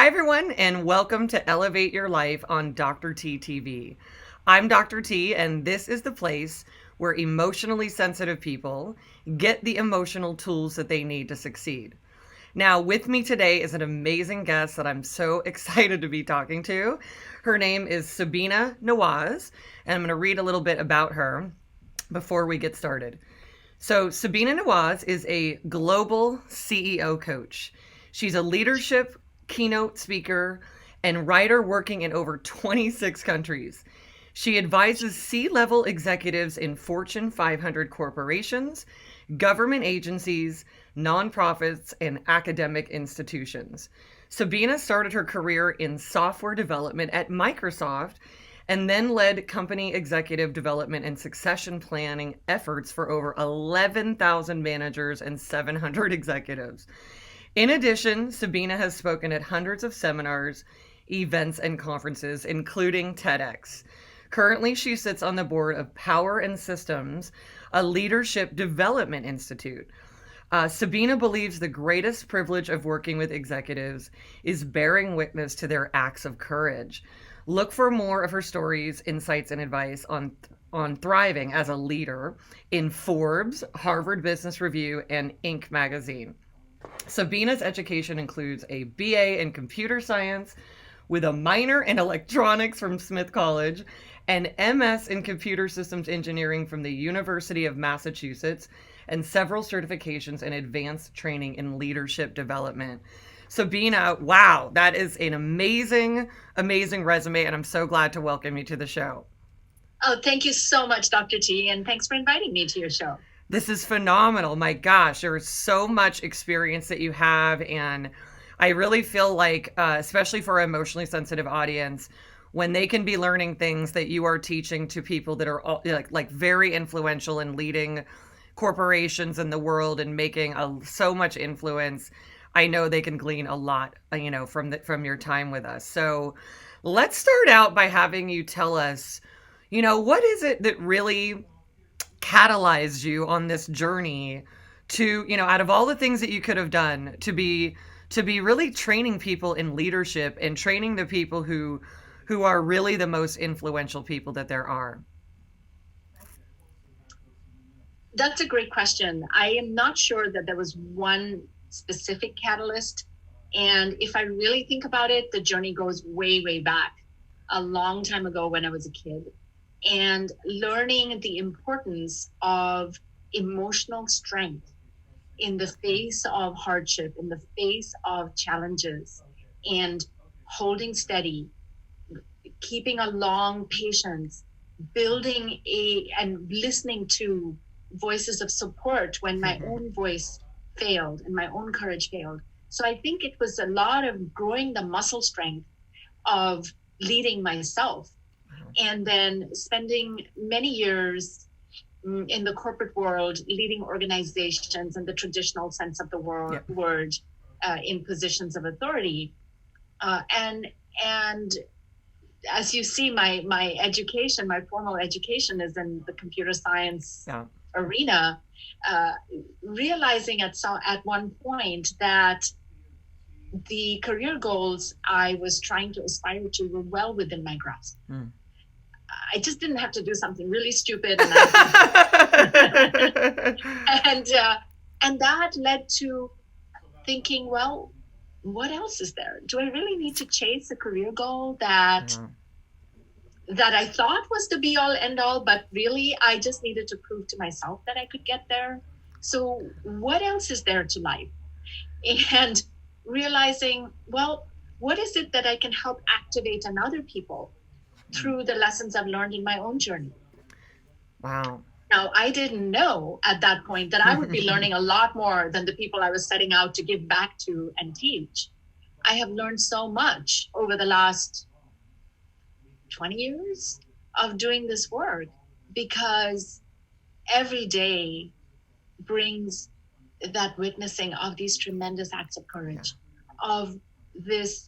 Hi, everyone, and welcome to Elevate Your Life on Dr. T TV. I'm Dr. T, and this is the place where emotionally sensitive people get the emotional tools that they need to succeed. Now, with me today is an amazing guest that I'm so excited to be talking to. Her name is Sabina Nawaz, and I'm going to read a little bit about her before we get started. So, Sabina Nawaz is a global CEO coach. She's a leadership keynote speaker and writer working in over 26 countries. She advises C-level executives in Fortune 500 corporations, government agencies, nonprofits, and academic institutions. Sabina started her career in software development at Microsoft and then led company executive development and succession planning efforts for over 11,000 managers and 700 executives. In addition, Sabina has spoken at hundreds of seminars, events, and conferences, including TEDx. Currently, she sits on the board of Power and Systems, a leadership development institute. Sabina believes the greatest privilege of working with executives is bearing witness to their acts of courage. Look for more of her stories, insights, and advice on thriving as a leader in Forbes, Harvard Business Review, and Inc. magazine. Sabina's education includes a BA in computer science with a minor in electronics from Smith College, an MS in computer systems engineering from the University of Massachusetts, and several certifications and advanced training in leadership development. Sabina, wow, that is an amazing, amazing resume, and I'm so glad to welcome you to the show. Oh, thank you so much, Dr. T, and thanks for inviting me to your show. This is phenomenal. My gosh, there is so much experience that you have. And I really feel like, especially for an emotionally sensitive audience, when they can be learning things that you are teaching to people that are all, like very influential in leading corporations in the world and making so much influence, I know they can glean a lot, from your time with us. So let's start out by having you tell us, what is it that really catalyzed you on this journey to, out of all the things that you could have done, to be really training people in leadership and training the people who are really the most influential people that there are? That's a great question. I am not sure that there was one specific catalyst. And if I really think about it, the journey goes way, way back a long time ago when I was a kid. And learning the importance of emotional strength in the face of hardship, in the face of challenges, and holding steady, keeping a long patience, building and listening to voices of support when my own voice failed and my own courage failed. So I think it was a lot of growing the muscle strength of leading myself, and then spending many years in the corporate world, leading organizations in the traditional sense of the word, in positions of authority. And as you see, my education, my formal education is in the computer science arena. Realizing at one point that the career goals I was trying to aspire to were well within my grasp. I just didn't have to do something really stupid, and and that led to thinking, well, what else is there? Do I really need to chase a career goal that I thought was the be all end all, but really I just needed to prove to myself that I could get there? So what else is there to life? And realizing, well, what is it that I can help activate in other people through the lessons I've learned in my own journey? Wow. Now, I didn't know at that point that I would be learning a lot more than the people I was setting out to give back to and teach. I have learned so much over the last 20 years of doing this work, because every day brings that witnessing of these tremendous acts of courage, of this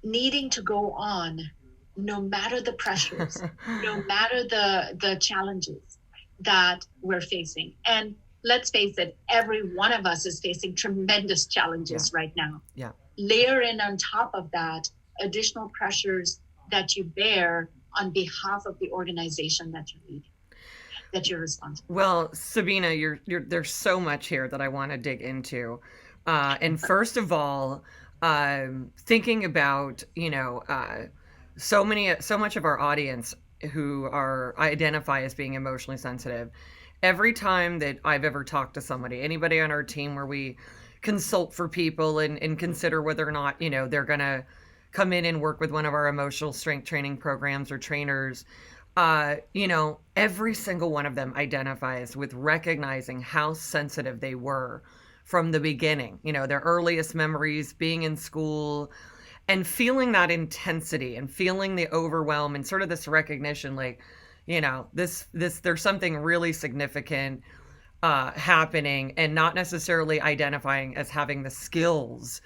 needing to go on no matter the pressures, no matter the challenges that we're facing. And let's face it, every one of us is facing tremendous Yeah. challenges right now. Yeah. Layer in on top of that additional pressures that you bear on behalf of the organization that you're leading, that you're responsible Well, Sabina, there's so much here that I want to dig into. And first of all, thinking about, so much of our audience who are identify as being emotionally sensitive. Every time that I've ever talked to somebody, anybody on our team where we consult for people and consider whether or not, they're going to come in and work with one of our emotional strength training programs or trainers, every single one of them identifies with recognizing how sensitive they were from the beginning, their earliest memories, being in school, and feeling that intensity and feeling the overwhelm and sort of this recognition like, there's something really significant happening, and not necessarily identifying as having the skills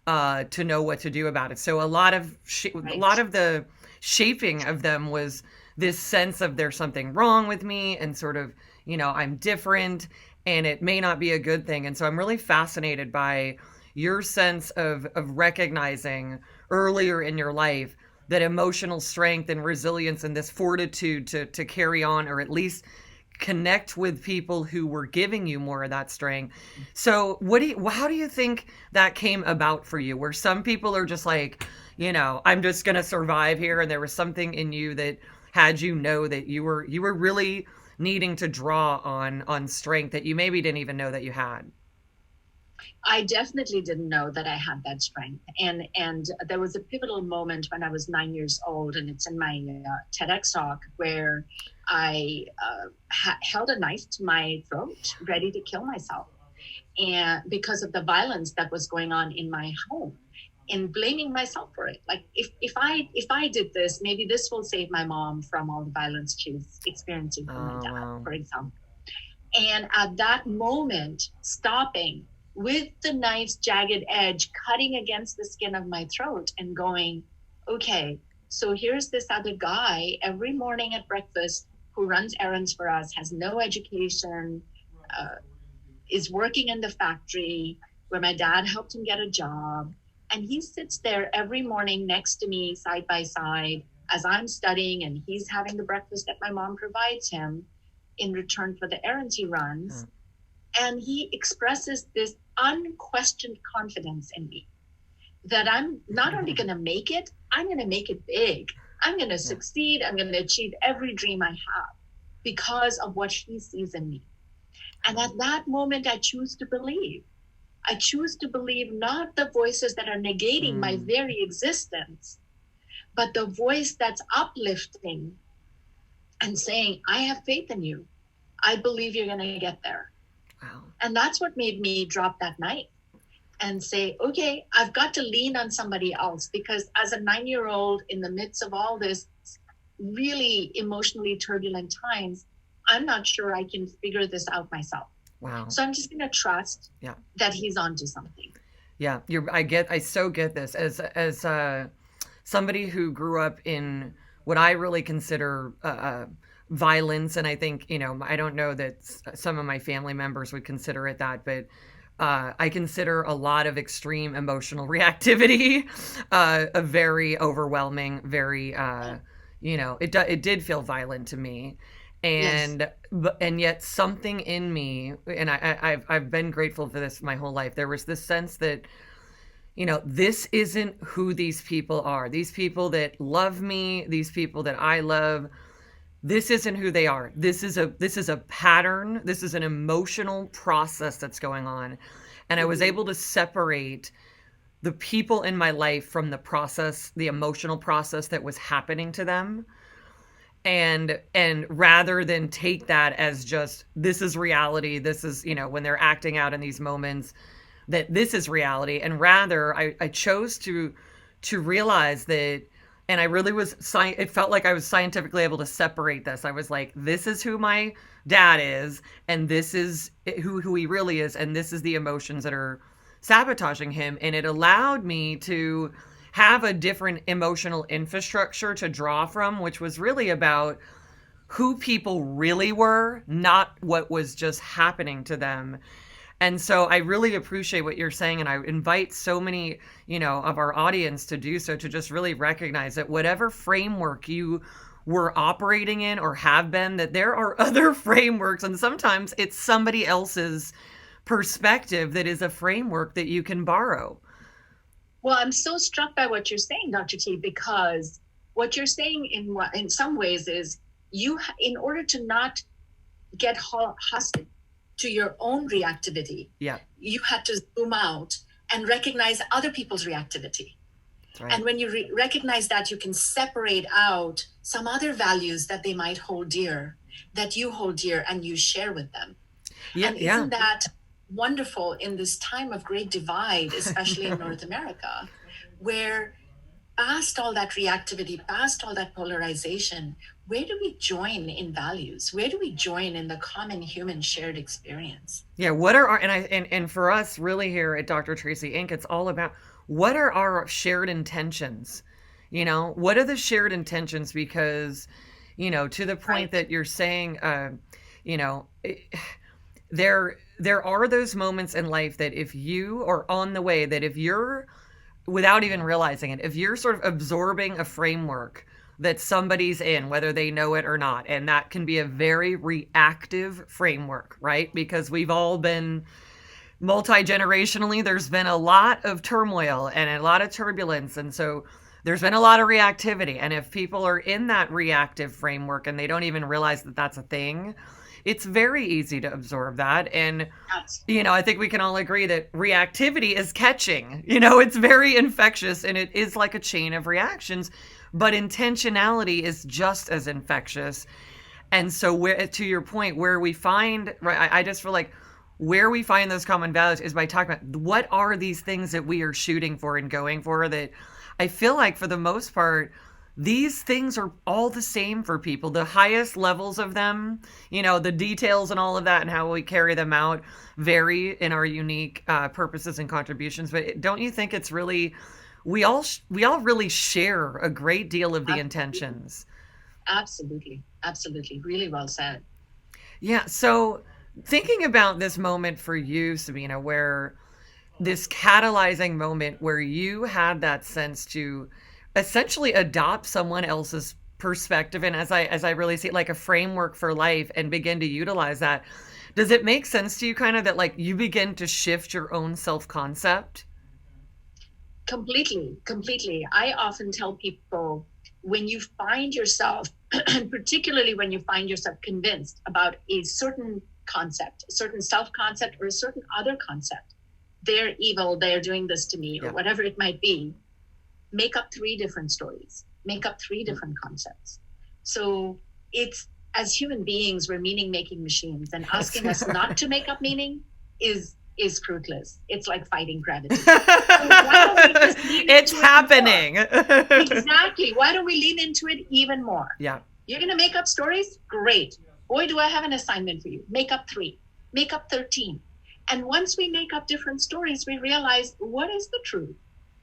to know what to do about it. So a lot right. of the shaping of them was this sense of there's something wrong with me, and sort of, I'm different, and it may not be a good thing. And so I'm really fascinated by your sense of recognizing earlier in your life that emotional strength and resilience and this fortitude to carry on, or at least connect with people who were giving you more of that strength. So how do you think that came about for you, where some people are just like, I'm just going to survive here, and there was something in you that had that you were really needing to draw on strength that you maybe didn't even know that you had? I definitely didn't know that I had that strength, and there was a pivotal moment when I was 9 years old, and it's in my TEDx talk where I held a knife to my throat, ready to kill myself, and because of the violence that was going on in my home, and blaming myself for it. Like if I did this, maybe this will save my mom from all the violence she's experiencing from my Oh, dad, wow. for example. And at that moment, stopping with the knife's jagged edge cutting against the skin of my throat and going, okay, so here's this other guy every morning at breakfast who runs errands for us, has no education, uh, is working in the factory where my dad helped him get a job. And he sits there every morning next to me, side by side, as I'm studying, and he's having the breakfast that my mom provides him in return for the errands he Yeah. runs. And he expresses this unquestioned confidence in me that I'm not only going to make it, I'm going to make it big. I'm going to Yeah. succeed. I'm going to achieve every dream I have because of what he sees in me. And at that moment, I choose to believe. I choose to believe not the voices that are negating my Mm. very existence, but the voice that's uplifting and saying, I have faith in you. I believe you're going to get there. Wow. And that's what made me drop that knife and say, okay, I've got to lean on somebody else, because as a 9 year old in the midst of all this really emotionally turbulent times, I'm not sure I can figure this out myself. Wow. So I'm just going to trust Yeah. that he's onto something. Yeah. I so get this as somebody who grew up in what I really consider violence. And I think, I don't know that some of my family members would consider it that, but I consider a lot of extreme emotional reactivity a very overwhelming, very, it did feel violent to me. Yes. And yet something in me, and I've been grateful for this my whole life. There was this sense that, this isn't who these people are. These people that love me, these people that I love, this isn't who they are. This is a pattern. This is an emotional process that's going on. And I was Mm-hmm. able to separate the people in my life from the process, the emotional process that was happening to them. And rather than take that as just, this is reality, this is, when they're acting out in these moments, that this is reality. And rather I chose to realize that, and I really it felt like I was scientifically able to separate this. I was like, this is who my dad is, and this is who he really is, and this is the emotions that are sabotaging him. And it allowed me to have a different emotional infrastructure to draw from, which was really about who people really were, not what was just happening to them. And so I really appreciate what you're saying. And I invite so many, of our audience to do so, to just really recognize that whatever framework you were operating in or have been, that there are other frameworks. And sometimes it's somebody else's perspective that is a framework that you can borrow. Well, I'm so struck by what you're saying, Dr. T, because what you're saying in some ways is in order to not get hostage to your own reactivity, Yeah. you had to zoom out and recognize other people's reactivity. Right. And when you recognize that, you can separate out some other values that they might hold dear, that you hold dear and you share with them. Yeah, and isn't that wonderful in this time of great divide, especially in North America, where past all that reactivity, past all that polarization, where do we join in values? Where do we join in the common human shared experience? Yeah, what are our and for us really here at Dr. Tracy Inc., it's all about what are our shared intentions? What are the shared intentions? Because, to the point right. that you're saying, there are those moments in life that if you are on the way, that if you're, without even realizing it, if you're sort of absorbing a framework that somebody's in, whether they know it or not, and that can be a very reactive framework, right? Because we've all been multi-generationally, there's been a lot of turmoil and a lot of turbulence, and so there's been a lot of reactivity. And if people are in that reactive framework and they don't even realize that that's a thing, it's very easy to absorb that. And, I think we can all agree that reactivity is catching. It's very infectious, and it is like a chain of reactions, but intentionality is just as infectious. And so to your point, where we find, right, I just feel like where we find those common values is by talking about what are these things that we are shooting for and going for, that I feel like for the most part, these things are all the same for people. The highest levels of them, the details and all of that and how we carry them out vary in our unique purposes and contributions. But don't you think it's really, we all really share a great deal of the intentions? Absolutely. Absolutely. Really well said. Yeah. So thinking about this moment for you, Sabina, where this catalyzing moment where you had that sense to essentially adopt someone else's perspective, and as I really see it, like a framework for life, and begin to utilize that, does it make sense to you kind of that like you begin to shift your own self-concept? Completely. I often tell people, when you find yourself, particularly when you find yourself convinced about a certain concept, a certain self-concept or a certain other concept, they're evil, they're doing this to me, or whatever it might be, make up 3 different stories, make up 3 different concepts. So it's, as human beings, we're meaning-making machines, and asking us not to make up meaning is fruitless. It's like fighting gravity. So why don't we just lean it's into happening. Exactly. Why don't we lean into it even more? Yeah. You're going to make up stories? Great. Boy, do I have an assignment for you. Make up 3. Make up 13. And once we make up different stories, we realize, what is the truth?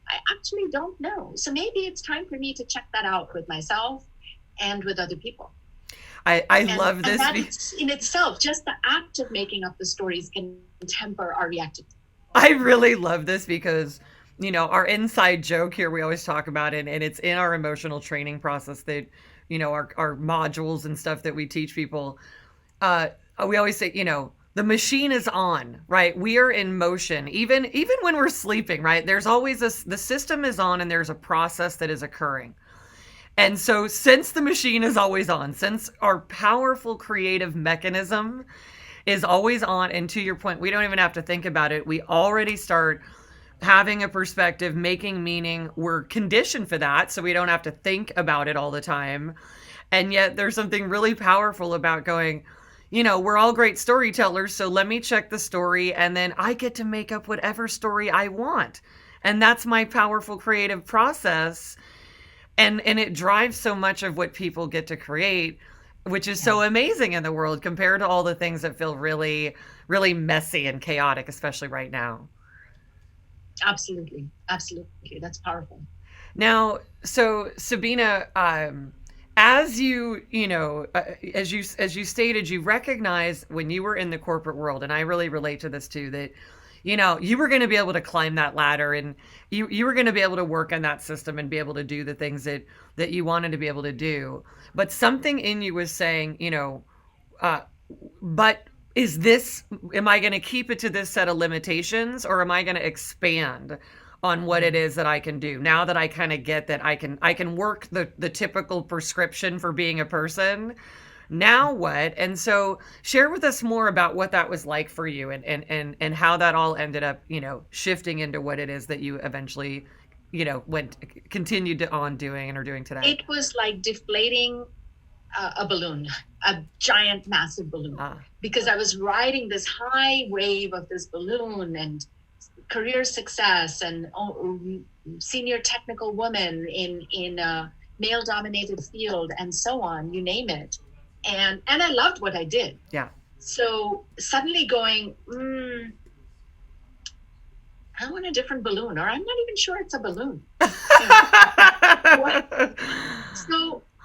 I actually don't know. So maybe it's time for me to check that out with myself and with other people. I love this. And that in itself, just the act of making up the stories can temper our reactivity. I really love this because, our inside joke here, we always talk about it, and it's in our emotional training process that, our modules and stuff that we teach people. We always say, the machine is on, right? We are in motion, even when we're sleeping, right? There's always the system is on, and there's a process that is occurring. And so since the machine is always on, since our powerful creative mechanism is always on, and to your point, we don't even have to think about it. We already start having a perspective, making meaning. We're conditioned for that, so we don't have to think about it all the time. And yet there's something really powerful about going, we're all great storytellers, so let me check the story, and then I get to make up whatever story I want. And that's my powerful creative process. And it drives so much of what people get to create, which is so amazing in the world compared to all the things that feel really, really messy and chaotic, especially right now. Absolutely. That's powerful. Now, so Sabina, as as you stated, you recognize when you were in the corporate world, and I really relate to this too, that you were going to be able to climb that ladder, and you were going to be able to work in that system and be able to do the things that you wanted to be able to do. But something in you was saying, uh, but is this, am I going to keep it to this set of limitations, or am I going to expand on what it is that I can do now that I kind of get that I can work the typical prescription for being a person? Now what? And so share with us more about what that was like for you, and how that all ended up, shifting into what it is that you eventually, went continued to on doing and are doing today. It was like deflating a balloon, a giant, massive balloon, because I was riding this high wave of this balloon and career success and senior technical woman in a male-dominated field and so on, you name it. And I loved what I did. Yeah. So suddenly going, I want a different balloon, or I'm not even sure it's a balloon.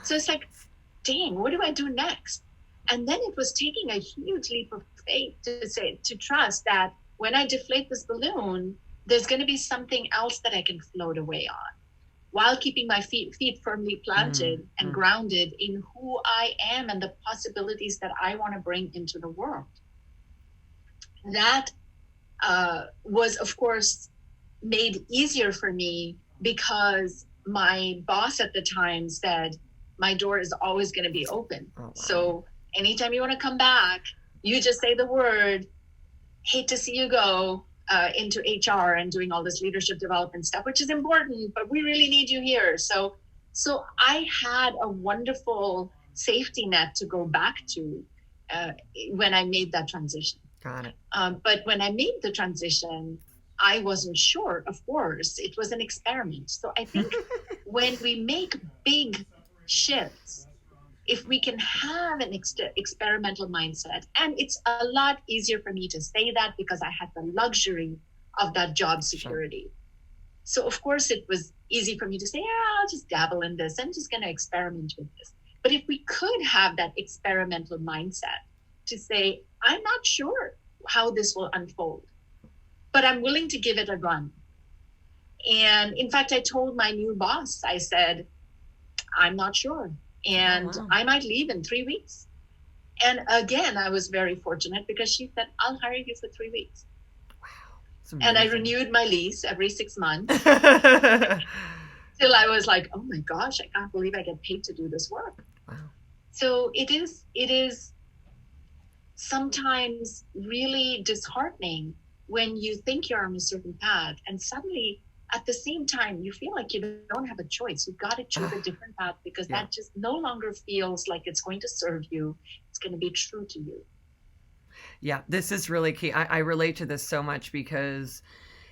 So it's like, dang, what do I do next? And then it was taking a huge leap of faith to trust that when I deflate this balloon, there's going to be something else that I can float away on, while keeping my feet firmly planted and grounded in who I am and the possibilities that I want to bring into the world. That was, of course, made easier for me because my boss at the time said, my door is always going to be open. Oh, wow. So anytime you want to come back, you just say the word, hate to see you go into HR and doing all this leadership development stuff, which is important, but we really need you here. So I had a wonderful safety net to go back to when I made that transition. Got it. But when I made the transition, I wasn't sure, of course. It was an experiment. So I think when we make big shifts, if we can have an experimental mindset, and it's a lot easier for me to say that because I had the luxury of that job security. Sure. So of course it was easy for me to say, yeah, I'll just dabble in this. I'm just going to experiment with this. But if we could have that experimental mindset to say, I'm not sure how this will unfold, but I'm willing to give it a run. And in fact, I told my new boss, I said, I'm not sure. And I might leave in 3 weeks. And again, I was very fortunate because she said, I'll hire you for 3 weeks. Wow. And I renewed my lease every 6 months. Till I was like, oh my gosh, I can't believe I get paid to do this work. Wow. So it is sometimes really disheartening when you think you're on a certain path and suddenly at the same time, you feel like you don't have a choice. You've got to choose a different path because that just no longer feels like it's going to serve you. It's going to be true to you. Yeah, this is really key. I relate to this so much because,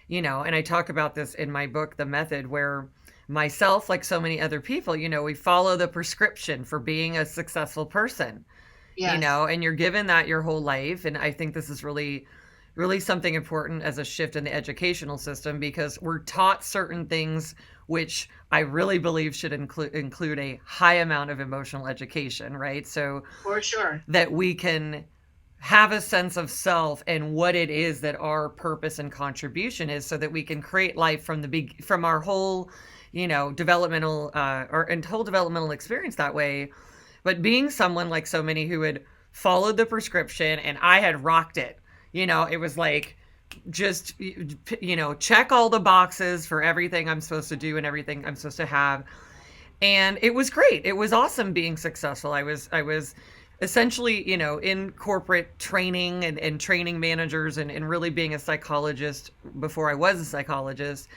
and I talk about this in my book, The Method, where myself, like so many other people, we follow the prescription for being a successful person, yes. And you're given that your whole life. And I think this is really something important as a shift in the educational system because we're taught certain things which I really believe should include a high amount of emotional education, right? So for sure that we can have a sense of self and what it is that our purpose and contribution is, so that we can create life from our whole, developmental whole developmental experience that way. But being someone like so many who had followed the prescription and I had rocked it. It was like, just, check all the boxes for everything I'm supposed to do and everything I'm supposed to have. And it was great. It was awesome being successful. I was essentially, in corporate training and training managers and really being a psychologist before I was a psychologist.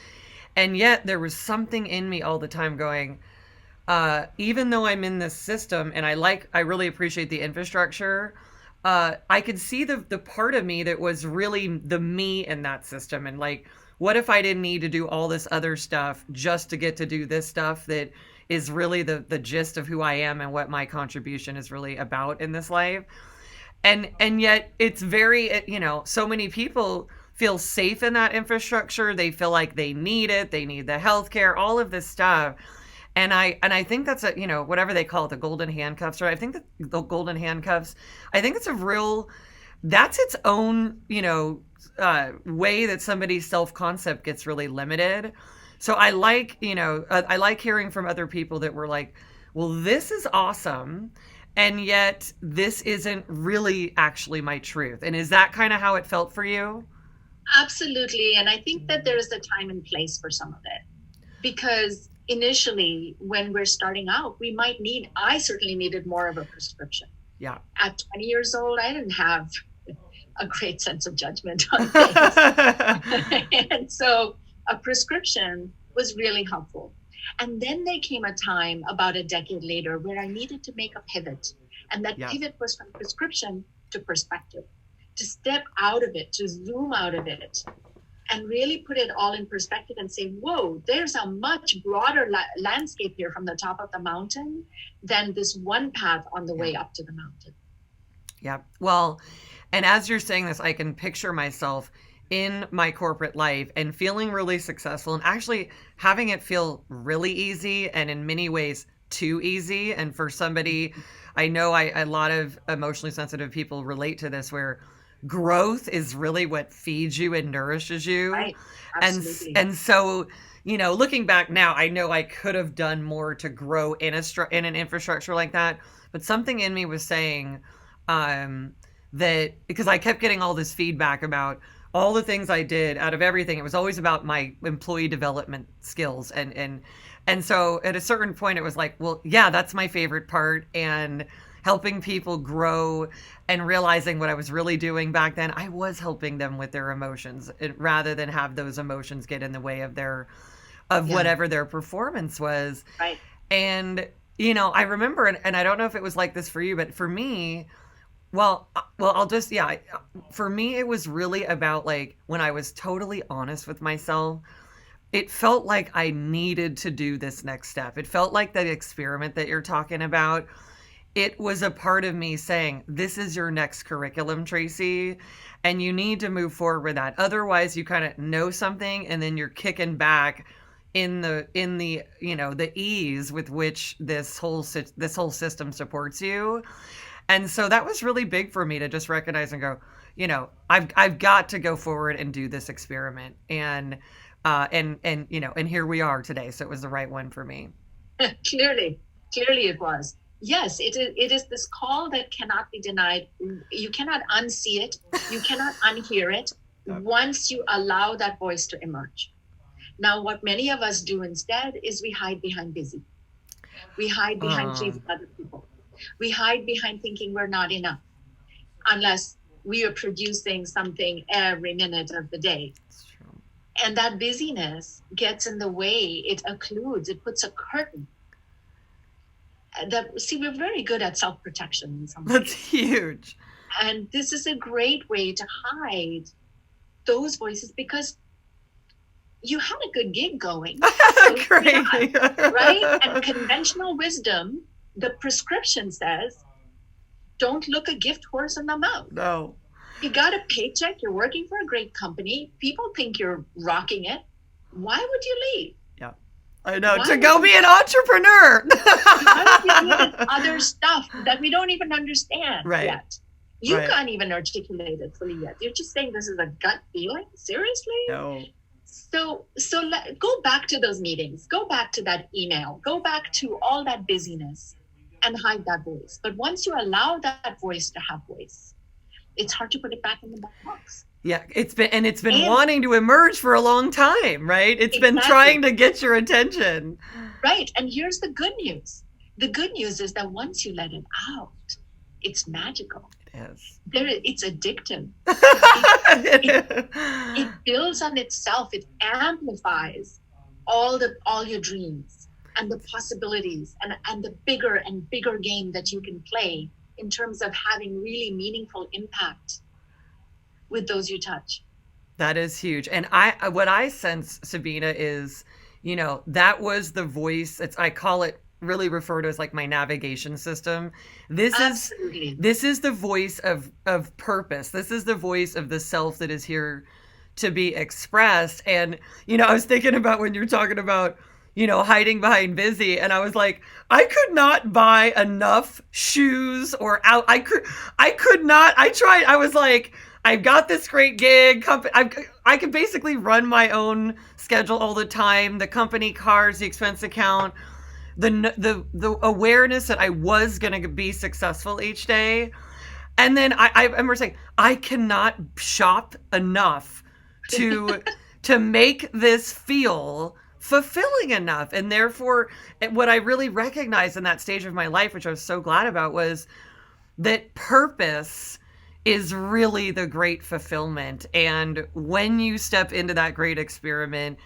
And yet there was something in me all the time going, even though I'm in this system and I really appreciate the infrastructure, I could see the part of me that was really the me in that system. And like, what if I didn't need to do all this other stuff just to get to do this stuff that is really the gist of who I am and what my contribution is really about in this life. And yet it's very, so many people feel safe in that infrastructure. They feel like they need it. They need the healthcare, all of this stuff. And I think that's a, whatever they call it, the golden handcuffs, or I think that the golden handcuffs, I think it's a real, that's its own, way that somebody's self-concept gets really limited. So I like hearing from other people that were like, well, this is awesome, and yet this isn't really actually my truth. And is that kind of how it felt for you? Absolutely. And I think that there is a time and place for some of it. Because initially, when we're starting out, I certainly needed more of a prescription. Yeah. At 20 years old, I didn't have a great sense of judgment on things. And so a prescription was really helpful. And then there came a time about a decade later where I needed to make a pivot. And that pivot was from prescription to perspective, to step out of it, to zoom out of it, and really put it all in perspective and say, whoa, there's a much broader landscape here from the top of the mountain than this one path on the way up to the mountain. Yeah. Well, and as you're saying this, I can picture myself in my corporate life and feeling really successful and actually having it feel really easy and in many ways too easy. And for somebody, I know a lot of emotionally sensitive people relate to this, where growth is really what feeds you and nourishes you. Right. Absolutely. And so, looking back now, I know I could have done more to grow in an infrastructure like that, but something in me was saying that, because I kept getting all this feedback about all the things I did, out of everything, it was always about my employee development skills. And so at a certain point it was like, well, yeah, that's my favorite part. And helping people grow and realizing what I was really doing back then, I was helping them with their emotions rather than have those emotions get in the way of whatever their performance was. Right. And, I remember, and I don't know if it was like this for you, but for me, for me, it was really about, like, when I was totally honest with myself, it felt like I needed to do this next step. It felt like that experiment that you're talking about. It was a part of me saying, this is your next curriculum, Tracy, and you need to move forward with that. Otherwise, you kind of know something and then you're kicking back in the the ease with which this whole system supports you. And so that was really big for me to just recognize and go, I've got to go forward and do this experiment. And here we are today. So it was the right one for me. Clearly it was. Yes, it is this call that cannot be denied. You cannot unsee it. You cannot unhear it once you allow that voice to emerge. Now, what many of us do instead is we hide behind busy. We hide behind pleasing other people. We hide behind thinking we're not enough unless we are producing something every minute of the day. That's true. And that busyness gets in the way. It occludes. It puts a curtain. We're very good at self-protection in some ways. That's huge. And this is a great way to hide those voices, because you had a good gig going. Great. Right? And conventional wisdom, the prescription says, don't look a gift horse in the mouth. No. You got a paycheck. You're working for a great company. People think you're rocking it. Why would you leave? Yeah, I know. To go be an entrepreneur. Because you need other stuff that we don't even understand yet. You can't even articulate it fully yet. You're just saying this is a gut feeling? Seriously? No. So go back to those meetings. Go back to that email. Go back to all that busyness and hide that voice. But once you allow that voice to have voice, it's hard to put it back in the box. Yeah, it's been wanting to emerge for a long time, right? It's been trying to get your attention. Right. And here's the good news. The good news is that once you let it out, it's magical. It is. It's addictive. It builds on itself. It amplifies all your dreams and the possibilities and the bigger and bigger game that you can play in terms of having really meaningful impact with those you touch. That is huge. And what I sense, Sabina, is, that was the voice. I call it, really refer to as, like, my navigation system. This is the voice of purpose. This is the voice of the self that is here to be expressed. And, I was thinking about when you're talking about hiding behind busy. And I was like, I could not buy enough shoes or out. I could not. I tried. I was like, I've got this great gig. I could basically run my own schedule all the time. The company cars, the expense account, the awareness that I was going to be successful each day. And then I remember saying, I cannot shop enough to make this feel fulfilling enough. And therefore, what I really recognized in that stage of my life, which I was so glad about, was that purpose is really the great fulfillment. And when you step into that great experiment,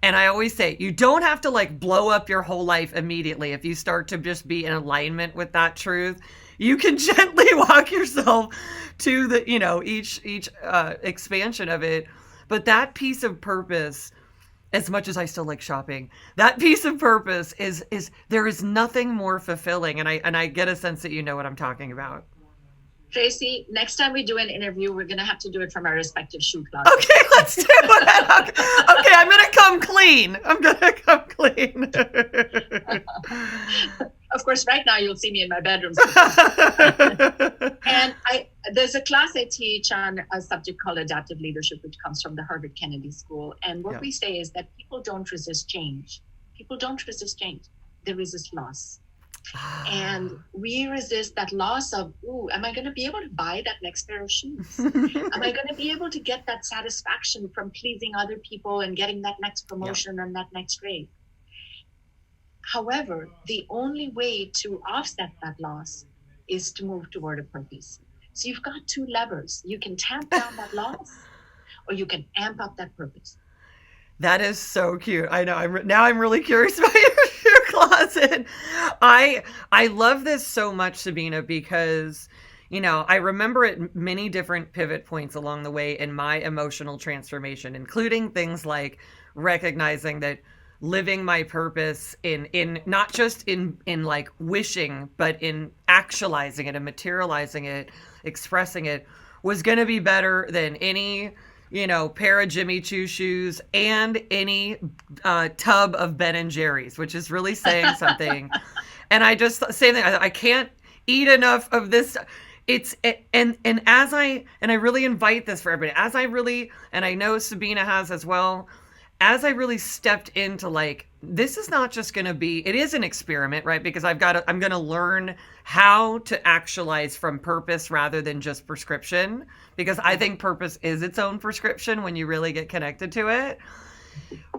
and I always say, you don't have to like blow up your whole life immediately. If you start to just be in alignment with that truth, you can gently walk yourself to the, each expansion of it. But that piece of purpose, as much as I still like shopping, that piece of purpose is there is nothing more fulfilling. And I get a sense that you know what I'm talking about. Tracy, next time we do an interview, we're going to have to do it from our respective shoe closets. Okay, let's do it. Okay, I'm going to come clean. I'm going to come clean. Of course, right now you'll see me in my bedroom. And there's a class I teach on a subject called adaptive leadership, which comes from the Harvard Kennedy School. And what we say is that people don't resist change. People don't resist change. They resist loss. And we resist that loss of, am I going to be able to buy that next pair of shoes? Am I going to be able to get that satisfaction from pleasing other people and getting that next promotion and that next grade? However, the only way to offset that loss is to move toward a purpose. So you've got two levers. You can tamp down that loss, or you can amp up that purpose. That is so cute. I know. I'm really curious about your closet. I love this so much, Sabina, because I remember at many different pivot points along the way in my emotional transformation, including things like recognizing that living my purpose in not just in like wishing, but in actualizing it and materializing it, expressing it, was going to be better than any pair of Jimmy Choo shoes and any tub of Ben and Jerry's, which is really saying something. And I just say that I can't eat enough of this. And I really invite this for everybody, and I know Sabina has as well, as I really stepped into like, this is not just going to be, it is an experiment, right? Because I'm going to learn how to actualize from purpose rather than just prescription, because I think purpose is its own prescription when you really get connected to it.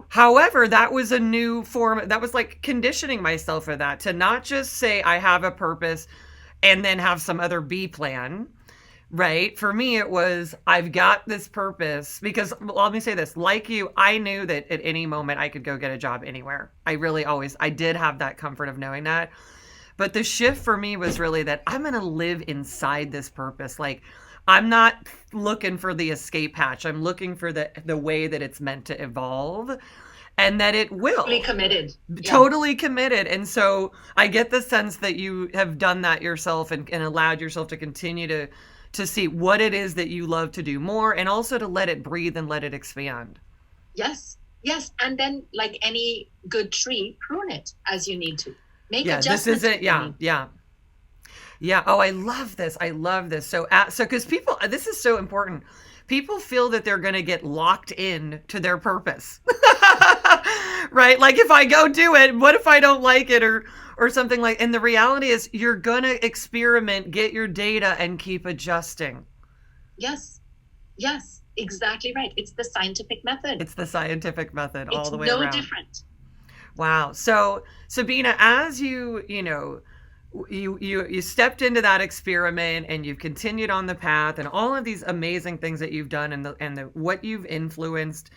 However, that was a new form. That was like conditioning myself for that, to not just say I have a purpose and then have some other B plan. Right? For me, it was, I've got this purpose because, let me say this, like you, I knew that at any moment I could go get a job anywhere. I did have that comfort of knowing that. But the shift for me was really that I'm going to live inside this purpose. Like, I'm not looking for the escape hatch. I'm looking for the way that it's meant to evolve. And that it will. Totally committed. Totally committed. And so I get the sense that you have done that yourself and allowed yourself to continue to see what it is that you love to do more, and also to let it breathe and let it expand. Yes. And then, like any good tree, prune it as you need to. Make adjustments. This is it. Yeah. Oh, I love this. So because people, this is so important. People feel that they're going to get locked in to their purpose, right? Like, if I go do it, what if I don't like it or something like, and the reality is you're going to experiment, get your data, and keep adjusting. Yes, exactly right. It's the scientific method. All the way around. It's no different. Wow. So Sabina, as you stepped into that experiment and you've continued on the path and all of these amazing things that you've done and what you've influenced,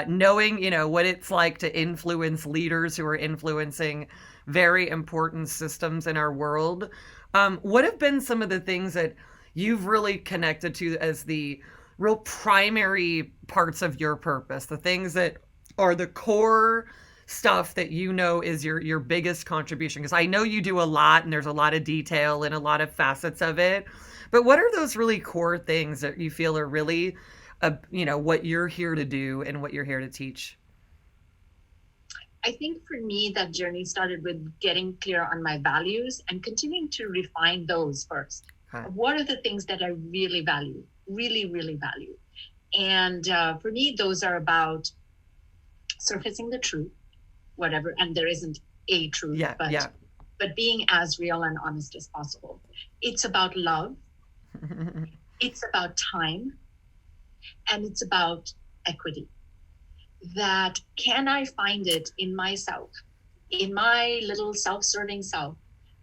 knowing, what it's like to influence leaders who are influencing very important systems in our world. What have been some of the things that you've really connected to as the real primary parts of your purpose, the things that are the core stuff that is your biggest contribution? Because I know you do a lot and there's a lot of detail and a lot of facets of it, but what are those really core things that you feel are really what you're here to do and what you're here to teach? I think for me, that journey started with getting clear on my values and continuing to refine those first. Huh. What are the things that I really value, really, really value? And for me, those are about surfacing the truth, whatever, and there isn't a truth, Yeah, yeah. but being as real and honest as possible. It's about love, it's about time, and it's about equity. That can I find it in myself, in my little self-serving self,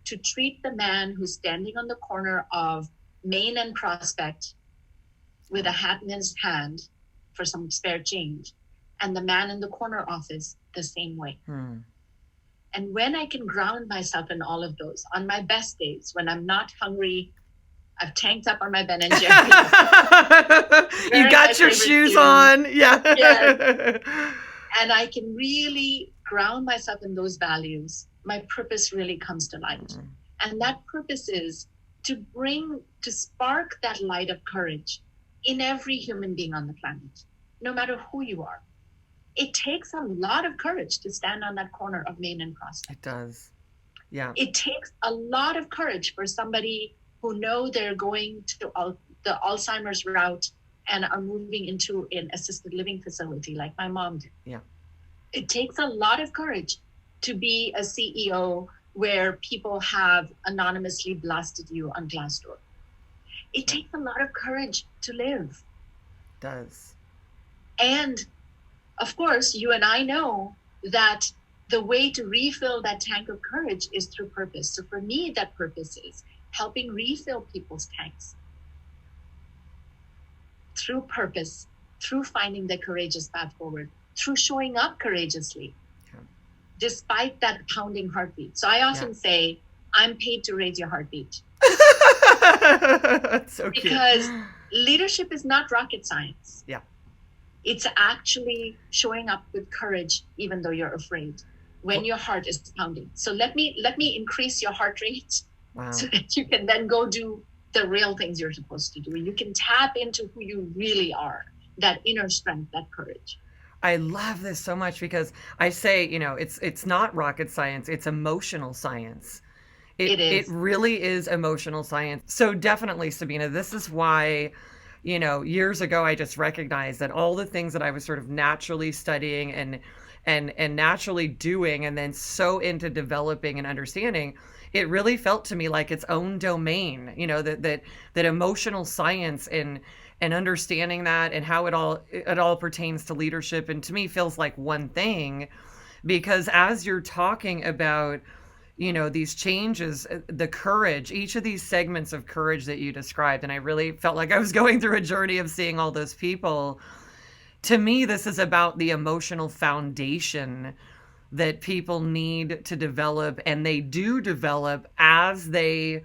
to treat the man who's standing on the corner of Main and Prospect with a hat in his hand for some spare change, and the man in the corner office the same way. And when I can ground myself in all of those, on my best days, when I'm not hungry, I've tanked up on my Ben and Jerry's. You got your shoes on. Yeah. Yes. And I can really ground myself in those values. My purpose really comes to light. And that purpose is to spark that light of courage in every human being on the planet, no matter who you are. It takes a lot of courage to stand on that corner of Main and Prospect. It does. Yeah. It takes a lot of courage for somebody who know they're going to the Alzheimer's route and are moving into an assisted living facility like my mom did. Yeah. It takes a lot of courage to be a CEO where people have anonymously blasted you on Glassdoor. It takes a lot of courage to live. It does. And of course, you and I know that the way to refill that tank of courage is through purpose. So for me, that purpose is helping refill people's tanks through purpose, through finding the courageous path forward, through showing up courageously, despite that pounding heartbeat. So I often say, I'm paid to raise your heartbeat. That's so cute. Because leadership is not rocket science. Yeah. It's actually showing up with courage, even though you're afraid, when your heart is pounding. So let me increase your heart rate. Wow. So that you can then go do the real things you're supposed to do. You can tap into who you really are, that inner strength, that courage. I love this so much because I say, it's not rocket science, it's emotional science. It is. It really is emotional science. So definitely, Sabina, this is why, years ago, I just recognized that all the things that I was sort of naturally studying and naturally doing, and then so into developing and understanding, it really felt to me like its own domain, that emotional science and understanding that and how it all pertains to leadership, and to me feels like one thing. Because as you're talking about, these changes, the courage, each of these segments of courage that you described, and I really felt like I was going through a journey of seeing all those people. To me, this is about the emotional foundation that people need to develop, and they do develop as they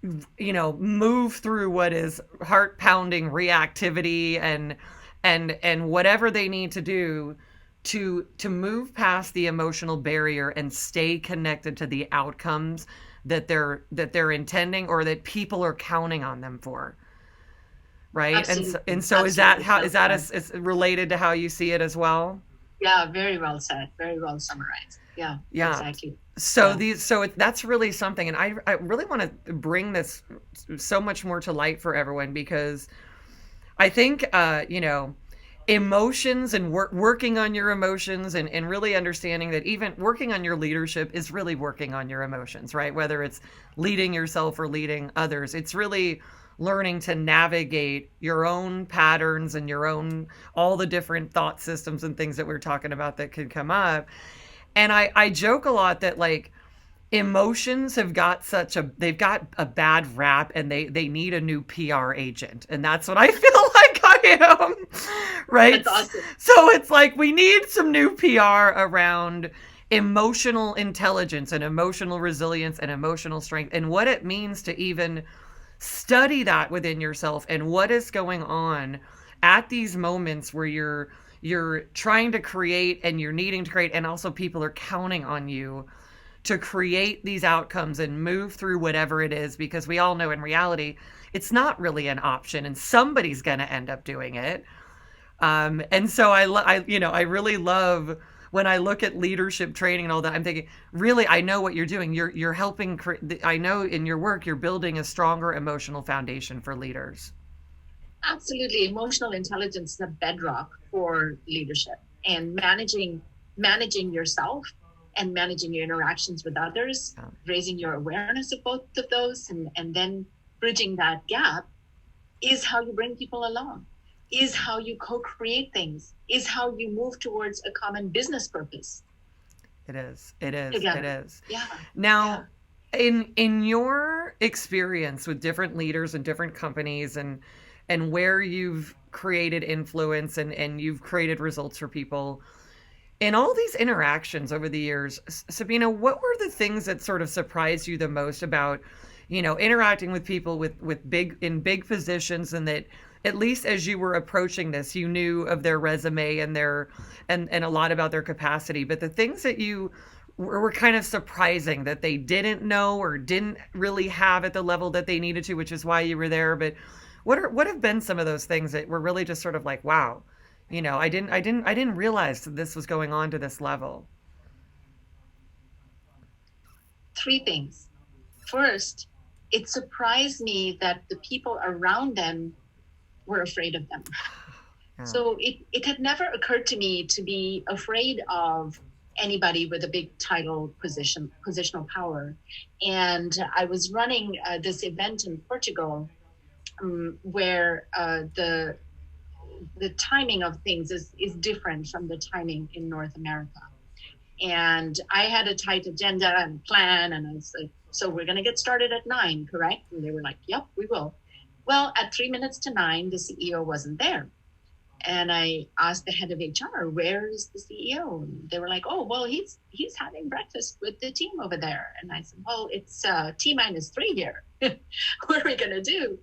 move through what is heart pounding reactivity and whatever they need to do to move past the emotional barrier and stay connected to the outcomes that they're intending, or that people are counting on them for. Right. Absolutely. And so Absolutely. is that related to how you see it as well? Yeah, very well said. Very well summarized. Yeah, exactly. So that's really something. And I really want to bring this so much more to light for everyone, because I think, emotions and working on your emotions and really understanding that even working on your leadership is really working on your emotions, right? Whether it's leading yourself or leading others, it's really learning to navigate your own patterns and your own, all the different thought systems and things that we're talking about that could come up. And I joke a lot that emotions they've got a bad rap, and they need a new PR agent. And that's what I feel like I am. Right. That's awesome. So it's like, we need some new PR around emotional intelligence and emotional resilience and emotional strength, and what it means to even study that within yourself, and what is going on at these moments where you're trying to create and you're needing to create, and also people are counting on you to create these outcomes and move through whatever it is, because we all know in reality it's not really an option, and somebody's going to end up doing it. And so I really love when I look at leadership training and all that, I'm thinking, really, I know what you're doing. You're helping. I know in your work, you're building a stronger emotional foundation for leaders. Absolutely. Emotional intelligence is a bedrock for leadership and managing yourself and managing your interactions with others, Yeah. raising your awareness of both of those, and then bridging that gap is how you bring people along, is how you co-create things, is how you move towards a common business purpose It is. It is. It together. is. Yeah. Yeah. Now, in your experience with different leaders and different companies and where you've created influence and you've created results for people, in all these interactions over the years, Sabina, what were the things that sort of surprised you the most about, interacting with people with big positions, and that at least as you were approaching this, you knew of their resume and their and a lot about their capacity, but the things that you were kind of surprising that they didn't know or didn't really have at the level that they needed to, which is why you were there. But what have been some of those things that were really just sort of like, wow, I didn't realize that this was going on to this level. Three things. First, it surprised me that the people around them were afraid of them. Yeah. So it had never occurred to me to be afraid of anybody with a big title positional power. And I was running this event in Portugal, where the timing of things is different from the timing in North America. And I had a tight agenda and plan, and I was like, so we're going to get started at 9, correct? And they were like, yep, we will. Well, at 3 minutes to 9, the CEO wasn't there. And I asked the head of HR, where is the CEO? And they were like, oh, well, he's having breakfast with the team over there. And I said, well, it's T-3 here. What are we going to do?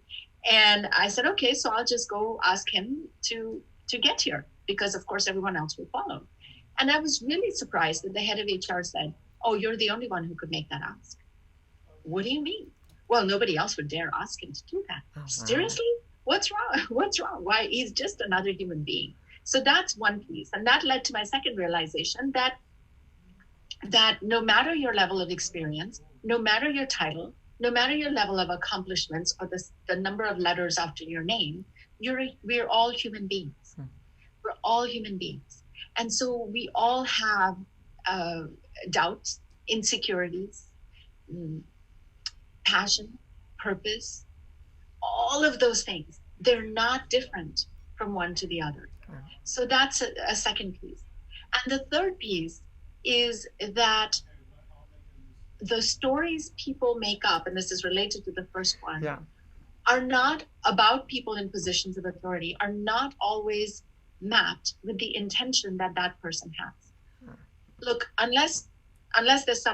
And I said, okay, so I'll just go ask him to get here, because of course everyone else will follow. And I was really surprised that the head of HR said, oh, you're the only one who could make that ask. What do you mean? Well, nobody else would dare ask him to do that. Oh, wow. Seriously? What's wrong? What's wrong? Why? He's just another human being. So that's one piece. And that led to my second realization that no matter your level of experience, no matter your title, no matter your level of accomplishments or the number of letters after your name, we're all human beings. We're all human beings. And so we all have doubts, insecurities, passion, purpose, all of those things. They're not different from one to the other. So that's a second piece. And the third piece is that the stories people make up, and this is related to the first one, are not about people in positions of authority, are not always mapped with the intention that that person has. Look, unless there's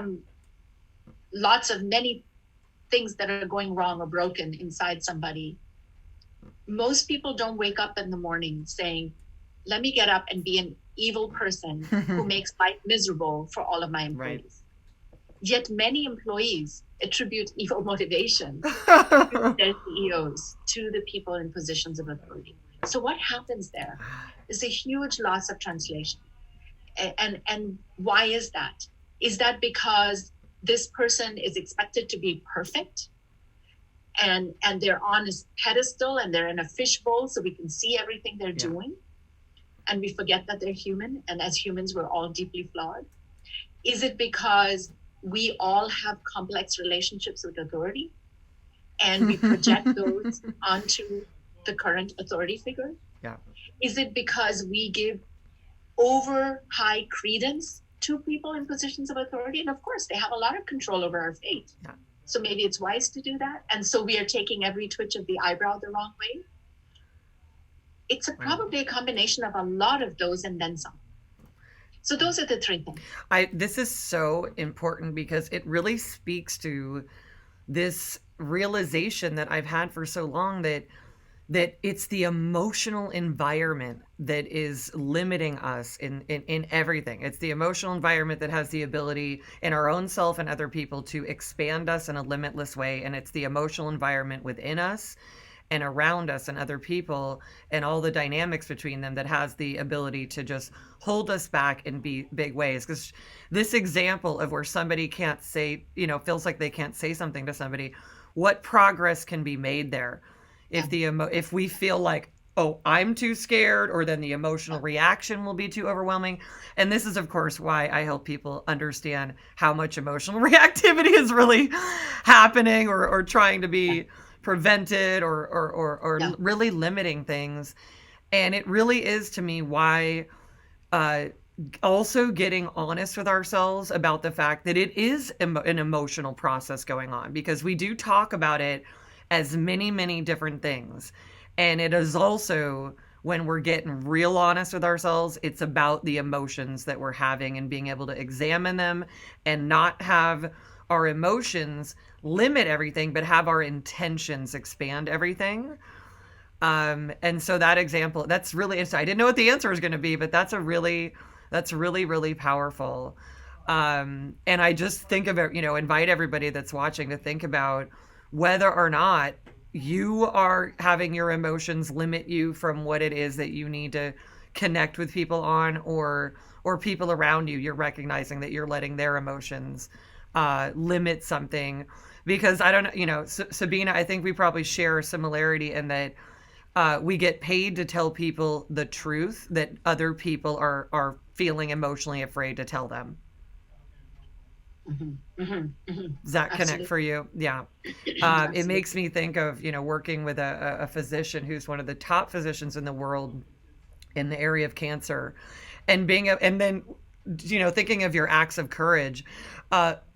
lots of many things that are going wrong or broken inside somebody, most people don't wake up in the morning saying, let me get up and be an evil person who makes life miserable for all of my employees. Right. Yet many employees attribute evil motivation to their CEOs, to the people in positions of authority. So what happens there is a huge loss of translation. And why is that? Is that because this person is expected to be perfect and they're on a pedestal and they're in a fishbowl so we can see everything they're doing, and we forget that they're human, and as humans we're all deeply flawed? Is it because we all have complex relationships with authority and we project those onto the current authority figure? Yeah. Is it because we give over high credence to people in positions of authority? And of course, they have a lot of control over our fate. Yeah. So maybe it's wise to do that. And so we are taking every twitch of the eyebrow the wrong way. It's probably a combination of a lot of those and then some. So those are the three things. This is so important because it really speaks to this realization that I've had for so long that it's the emotional environment that is limiting us in everything. It's the emotional environment that has the ability in our own self and other people to expand us in a limitless way. And it's the emotional environment within us and around us and other people and all the dynamics between them that has the ability to just hold us back in big ways. Because this example of where somebody can't say, feels like they can't say something to somebody, what progress can be made there Yeah. if we feel like, oh, I'm too scared, or then the emotional reaction will be too overwhelming. And this is, of course, why I help people understand how much emotional reactivity is really happening, or trying to Yeah. be prevented, or Yeah. really limiting things. And it really is, to me, why uh, also getting honest with ourselves about the fact that it is an emotional process going on, because we do talk about it as many, many different things. And it is also, when we're getting real honest with ourselves, it's about the emotions that we're having and being able to examine them and not have our emotions limit everything, but have our intentions expand everything. And so that example, that's really, I didn't know what the answer was going to be, but that's really, really powerful. And I just think of it, invite everybody that's watching to think about whether or not you are having your emotions limit you from what it is that you need to connect with people on, or people around you, you're recognizing that you're letting their emotions limit something. Because I don't know, Sabina, I think we probably share a similarity in that we get paid to tell people the truth that other people are feeling emotionally afraid to tell them. Mm-hmm. Mm-hmm. Mm-hmm. Does that connect Absolutely. for you? Yeah. It Absolutely. makes me think of, working with a physician who's one of the top physicians in the world in the area of cancer, and and then, thinking of your acts of courage,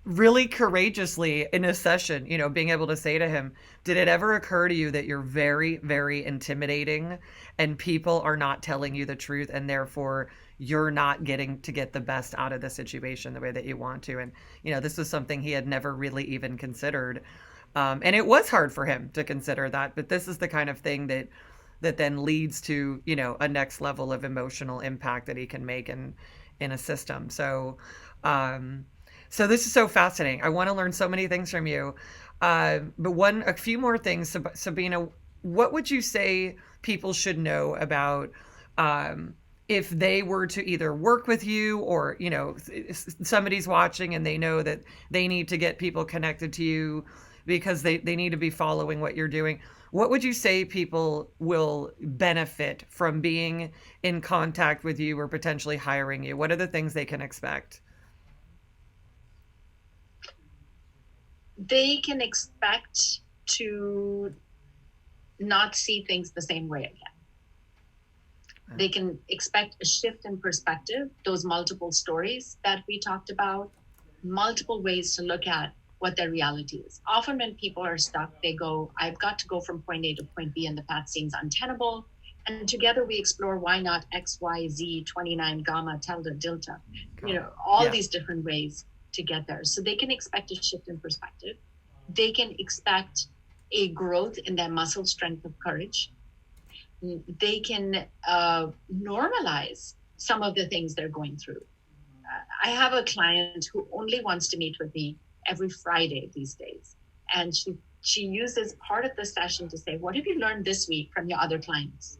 really courageously in a session, being able to say to him, did it ever occur to you that you're very, very intimidating, and people are not telling you the truth, and therefore you're not getting to get the best out of the situation the way that you want to? And this was something he had never really even considered. And it was hard for him to consider that, but this is the kind of thing that then leads to, a next level of emotional impact that he can make in a system. Um, so this is so fascinating. I want to learn so many things from you. But a few more things, Sabina. What would you say people should know about, if they were to either work with you, or somebody's watching and they know that they need to get people connected to you because they need to be following what you're doing? What would you say people will benefit from being in contact with you or potentially hiring you? What are the things they can expect? They can expect to not see things the same way again. They can expect a shift in perspective, those multiple stories that we talked about, multiple ways to look at what their reality is. Often when people are stuck, they go, I've got to go from point A to point B, and the path seems untenable. And together we explore, why not X, Y, Z, 29, gamma, tilde, delta, all Yeah. these different ways to get there. So they can expect a shift in perspective. They can expect a growth in their muscle strength of courage. They can normalize some of the things they're going through. I have a client who only wants to meet with me every Friday these days. And she uses part of the session to say, what have you learned this week from your other clients?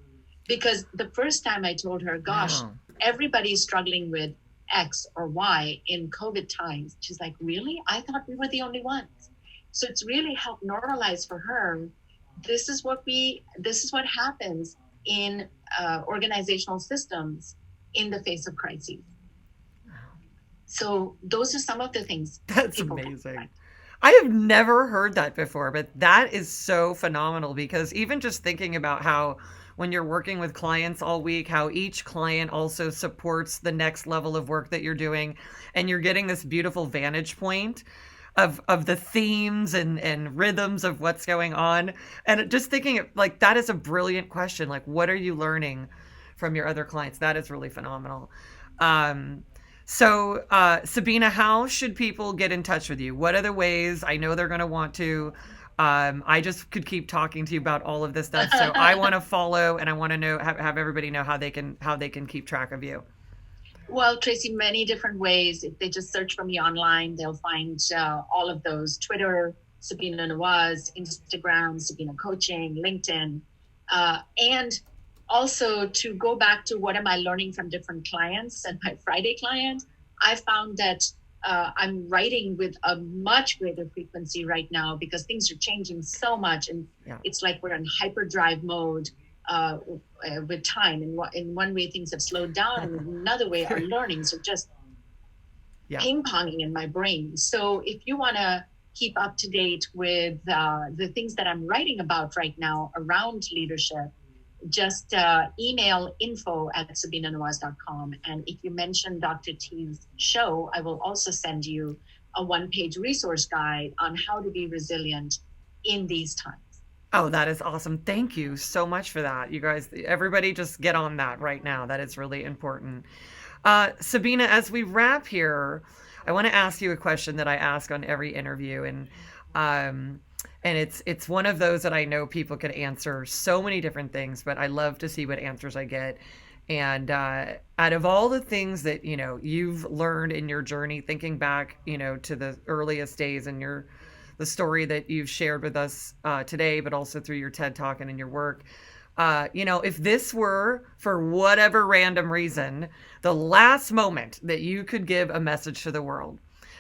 Because the first time I told her, gosh, Wow. everybody's struggling with X or Y in COVID times. She's like, really? I thought we were the only ones. So it's really helped normalize for her. This is what happens in organizational systems in the face of crises. So those are some of the things That's people can amazing. expect. I have never heard that before, but that is so phenomenal, because even just thinking about how, when you're working with clients all week, how each client also supports the next level of work that you're doing, and you're getting this beautiful vantage point of the themes and rhythms of what's going on. And just thinking, like, that is a brilliant question. Like, what are you learning from your other clients? That is really phenomenal. Um, Sabina, how should people get in touch with you? What are the ways? I know they're going to want to. I just could keep talking to you about all of this stuff. So I want to follow, and I want to have everybody know how they can keep track of you. Well, Tracy, many different ways. If they just search for me online, they'll find all of those. Twitter, Sabina Nawaz, Instagram, Sabina Coaching, LinkedIn, and also to go back to what am I learning from different clients and my Friday client, I found that I'm writing with a much greater frequency right now because things are changing so much, and Yeah. it's like we're in hyperdrive mode with time. In one way, things have slowed down, and in another way, our learnings are just Yeah. ping ponging in my brain. So if you want to keep up to date with the things that I'm writing about right now around leadership, just email info@sabinanawaz.com. And if you mention Dr. T's show, I will also send you a one-page resource guide on how to be resilient in these times. Oh, that is awesome. Thank you so much for that. You guys, everybody just get on that right now. That is really important. Sabina, as we wrap here, I want to ask you a question that I ask on every interview, um, and it's one of those that I know people could answer so many different things, but I love to see what answers I get. And out of all the things that you've learned in your journey, thinking back, to the earliest days and the story that you've shared with us today, but also through your TED Talk and in your work. If this were, for whatever random reason, the last moment that you could give a message to the world,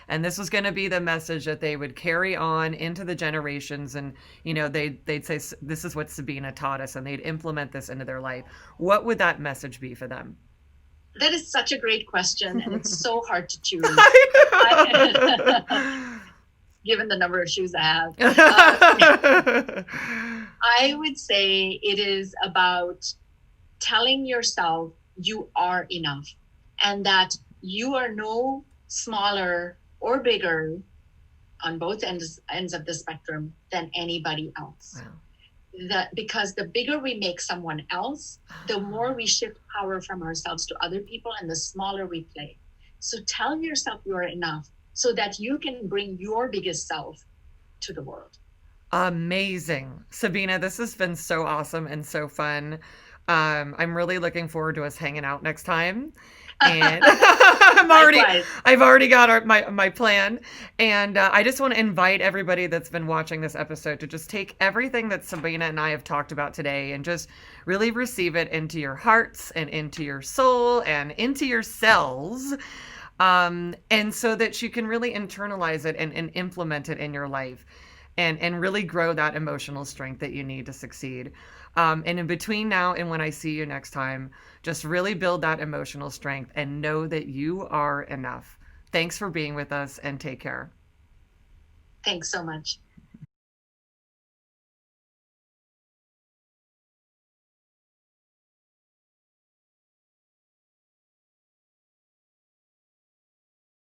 and this was going to be the message that they would carry on into the generations, and they'd say, this is what Sabina taught us, and they'd implement this into their life, what would that message be for them? That is such a great question, and it's so hard to choose. Given the number of shoes I have. I would say it is about telling yourself you are enough and that you are no smaller or bigger on both ends of the spectrum than anybody else. Wow. That because the bigger we make someone else, the more we shift power from ourselves to other people and the smaller we play. So tell yourself you are enough so that you can bring your biggest self to the world. Amazing. Sabina, this has been so awesome and so fun. I'm really looking forward to us hanging out next time. And I've already got my plan. And I just want to invite everybody that's been watching this episode to just take everything that Sabina and I have talked about today and just really receive it into your hearts and into your soul and into your cells. And so that you can really internalize it and implement it in your life and really grow that emotional strength that you need to succeed. And in between now and when I see you next time, just really build that emotional strength and know that you are enough. Thanks for being with us and take care. Thanks so much.